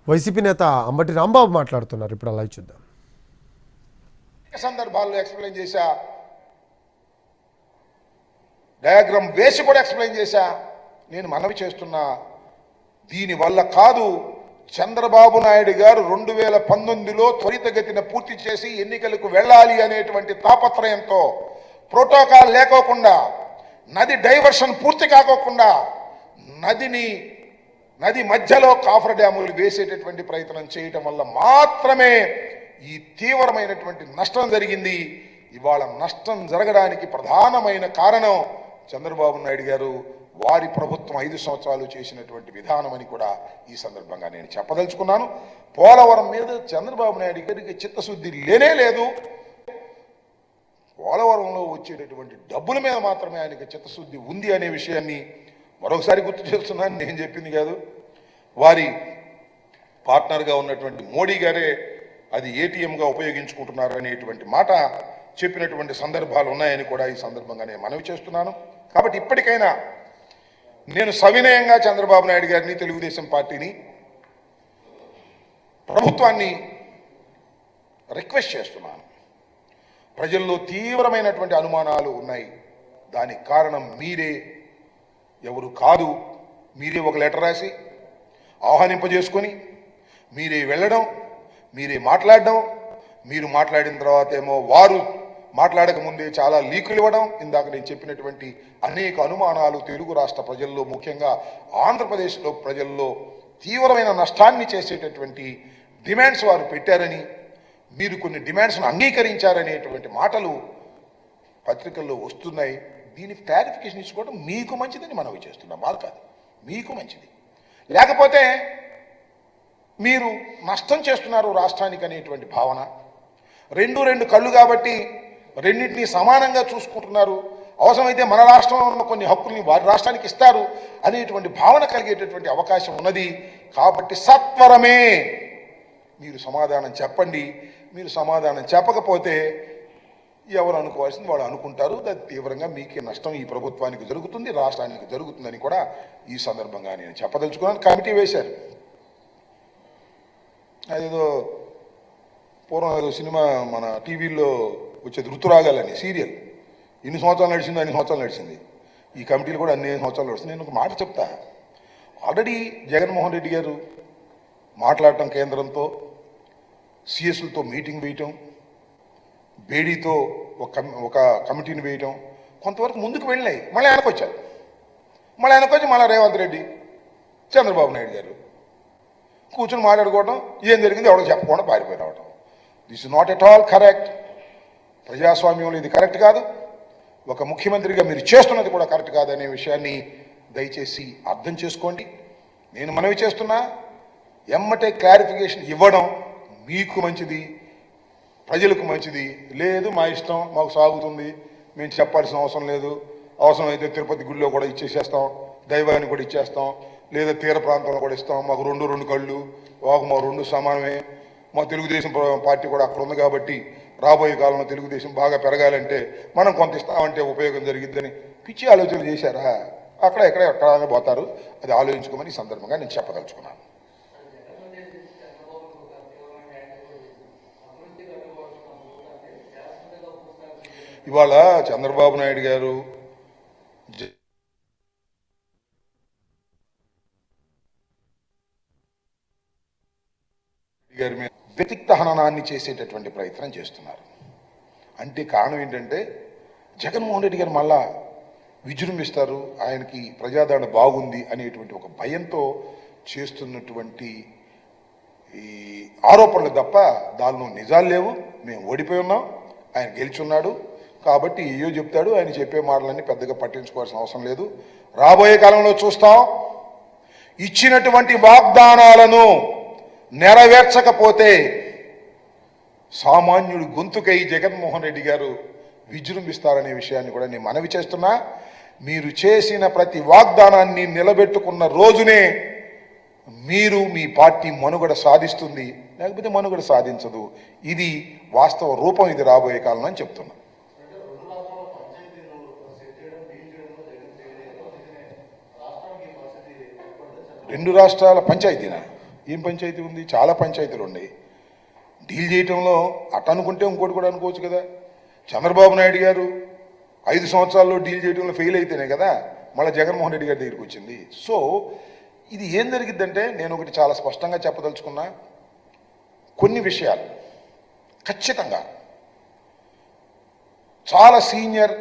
YCP నేత అంబటి రాంబాబు మాట్లాడుతున్నారు. ఇప్పుడు అలా చూద్దాం. సందర్భాల్లో ఎక్స్ప్లెయిన్ చేశా, డయాగ్రామ్ వేసి కూడా ఎక్స్ప్లెయిన్ చేశా. నేను మనవి చేస్తున్నా, దీనివల్ల కాదు చంద్రబాబు నాయుడు గారు 2019లో త్వరితగతిన పూర్తి చేసి ఎన్నికలకు వెళ్ళాలి అనేటువంటి తాపత్రయంతో ప్రోటోకాల్ లేకోకుండా, నది డైవర్షన్ పూర్తి కాకోకుండా నది మధ్యలో కాఫర్ డ్యాములు వేసేటటువంటి ప్రయత్నం చేయటం వల్ల మాత్రమే ఈ తీవ్రమైనటువంటి నష్టం జరిగింది. ఇవాళ నష్టం జరగడానికి ప్రధానమైన కారణం చంద్రబాబు నాయుడు గారు, వారి ప్రభుత్వం 5 సంవత్సరాలు చేసినటువంటి విధానం అని కూడా ఈ సందర్భంగా నేను చెప్పదలుచుకున్నాను. పోలవరం మీద చంద్రబాబు నాయుడు గారికి చిత్తశుద్ధి లేనే లేదు. పోలవరంలో వచ్చేటటువంటి డబ్బుల మీద మాత్రమే ఆయనకి చిత్తశుద్ధి ఉంది అనే విషయాన్ని మరొకసారి గుర్తు చేస్తున్నాను. నేను చెప్పింది కాదు, వారి పార్ట్నర్గా ఉన్నటువంటి మోడీ గారే అది ఏటీఎంగా ఉపయోగించుకుంటున్నారు అనేటువంటి మాట చెప్పినటువంటి సందర్భాలు ఉన్నాయని కూడా ఈ సందర్భంగా నేను మనవి చేస్తున్నాను. కాబట్టి ఇప్పటికైనా నేను సవినయంగా చంద్రబాబు నాయుడు గారిని, తెలుగుదేశం పార్టీని, ప్రభుత్వాన్ని రిక్వెస్ట్ చేస్తున్నాను. ప్రజల్లో తీవ్రమైనటువంటి అనుమానాలు ఉన్నాయి. దానికి కారణం మీరే, ఎవరు కాదు. మీరే ఒక లెటర్ రాసి ఆహ్వానింపజేసుకొని మీరే వెళ్ళడం, మీరే మాట్లాడడం, మీరు మాట్లాడిన తర్వాత ఏమో వారు మాట్లాడక ముందే చాలా లీకులు ఇవ్వడం, ఇందాక నేను చెప్పినటువంటి అనేక అనుమానాలు తెలుగు రాష్ట్ర ప్రజల్లో, ముఖ్యంగా ఆంధ్రప్రదేశ్లో ప్రజల్లో తీవ్రమైన నష్టాన్ని చేసేటటువంటి డిమాండ్స్ వారు పెట్టారని, మీరు కొన్ని డిమాండ్స్ను అంగీకరించారనేటువంటి మాటలు పత్రికల్లో వస్తున్నాయి. దీనికి క్లారిఫికేషన్ ఇచ్చుకోవడం మీకు మంచిదని మనవి చేస్తున్నాం. మాకు కాదు, మీకు మంచిది. లేకపోతే మీరు నష్టం చేస్తున్నారు రాష్ట్రానికి అనేటువంటి భావన, రెండు కళ్ళు కాబట్టి రెండింటినీ సమానంగా చూసుకుంటున్నారు, అవసరమైతే మన రాష్ట్రంలో ఉన్న కొన్ని హక్కుల్ని వారి రాష్ట్రానికి ఇస్తారు అనేటువంటి భావన కలిగేటటువంటి అవకాశం ఉన్నది. కాబట్టి సత్వరమే మీరు సమాధానం చెప్పండి. మీరు సమాధానం చెప్పకపోతే ఎవరు అనుకోవాల్సింది వాళ్ళు అనుకుంటారు. అది తీవ్రంగా మీకే నష్టం ఈ ప్రభుత్వానికి జరుగుతుంది, రాష్ట్రానికి జరుగుతుందని కూడా ఈ సందర్భంగా నేను చెప్పదలుచుకున్నాను. కమిటీ వేశారు. అదేదో పూర్వం ఏదో సినిమా మన టీవీల్లో వచ్చేది ఋతురాగాలని సీరియల్, ఇన్ని సంవత్సరాలు నడిచింది, అన్ని సంవత్సరాలు నడిచింది. ఈ కమిటీలు కూడా అన్ని సంవత్సరాలు నడుస్తుంది. నేను ఒక మాట చెప్తా. ఆల్రెడీ జగన్మోహన్ రెడ్డి గారు మాట్లాడటం, కేంద్రంతో సిఎస్లతో మీటింగ్ వేయటం, బేడీతో ఒక కమిటీని వేయటం, కొంతవరకు ముందుకు వెళ్ళినాయి. మళ్ళీ వెనకొచ్చారు. మళ్ళీ రేవంత్ రెడ్డి, చంద్రబాబు నాయుడు గారు కూర్చొని మాట్లాడుకోవడం, ఏం జరిగింది ఎవరికి చెప్పకుండా పారిపోయి రావడం. This is not at all correct. ప్రజాస్వామ్యంలో ఇది కరెక్ట్ కాదు. ఒక ముఖ్యమంత్రిగా మీరు చేస్తున్నది కూడా కరెక్ట్ కాదు అనే విషయాన్ని దయచేసి అర్థం చేసుకోండి. నేను మనవి చేస్తున్నా, ఎమ్మటే క్లారిఫికేషన్ ఇవ్వడం మీకు మంచిది, ప్రజలకు మంచిది. లేదు మా ఇష్టం, మాకు సాగుతుంది, మేము చెప్పాల్సిన అవసరం లేదు, అవసరమైతే తిరుపతి గుడిలో కూడా ఇచ్చేసేస్తాం, దైవాన్ని కూడా ఇచ్చేస్తాం, లేదా తీర ప్రాంతంలో కూడా ఇస్తాం, మాకు రెండు కళ్ళు, మా రెండు సమానమే, మా తెలుగుదేశం పార్టీ కూడా అక్కడ ఉంది కాబట్టి రాబోయే కాలంలో తెలుగుదేశం బాగా పెరగాలంటే మనం కొంత ఇస్తామంటే ఉపయోగం జరిగిద్దని పిచ్చి ఆలోచనలు చేశారా? ఎక్కడ పోతారు. అది ఆలోచించుకోమని ఈ సందర్భంగా నేను చెప్పదలుచుకున్నాను. ఇవాళ చంద్రబాబు నాయుడు గారు గారి మీద వ్యతిక్త హననాన్ని చేసేటటువంటి ప్రయత్నం చేస్తున్నారు. అంటే కారణం ఏంటంటే జగన్మోహన్ రెడ్డి గారు మళ్ళా విజృంభిస్తారు, ఆయనకి ప్రజాదరణ బాగుంది అనేటువంటి ఒక భయంతో చేస్తున్నటువంటి ఈ ఆరోపణలు తప్ప దానిలో నిజాలు లేవు. మేము ఓడిపోయి ఉన్నాం, ఆయన గెలిచున్నాడు కాబట్టి ఏయో చెప్తాడు. ఆయన చెప్పే మాటలన్నీ పెద్దగా పట్టించుకోవాల్సిన అవసరం లేదు. రాబోయే కాలంలో చూస్తాం. ఇచ్చినటువంటి వాగ్దానాలను నెరవేర్చకపోతే సామాన్యుడు గొంతుకై జగన్మోహన్ రెడ్డి గారు విజృంభిస్తారనే విషయాన్ని కూడా నేను మనవి చేస్తున్నా. మీరు చేసిన ప్రతి వాగ్దానాన్ని నిలబెట్టుకున్న రోజునే మీరు, మీ పార్టీ మనుగడ సాధిస్తుంది, లేకపోతే మనుగడ సాధించదు. ఇది వాస్తవ రూపం, ఇది రాబోయే కాలం అని చెప్తున్నా. రెండు రాష్ట్రాల పంచాయతీనా? ఏం పంచాయతీ ఉంది? చాలా పంచాయతీలు ఉన్నాయి. డీల్ చేయటంలో అట్ట అనుకుంటే ఇంకోటి కూడా అనుకోవచ్చు కదా. చంద్రబాబు నాయుడు గారు 5 సంవత్సరాల్లో డీల్ చేయడంలో ఫెయిల్ అయితేనే కదా మళ్ళీ జగన్మోహన్ రెడ్డి గారి దగ్గరికి వచ్చింది. సో ఇది ఏం జరిగిద్దంటే, నేను ఒకటి చాలా స్పష్టంగా చెప్పదలుచుకున్నా, కొన్ని విషయాలు ఖచ్చితంగా చాలా సీనియర్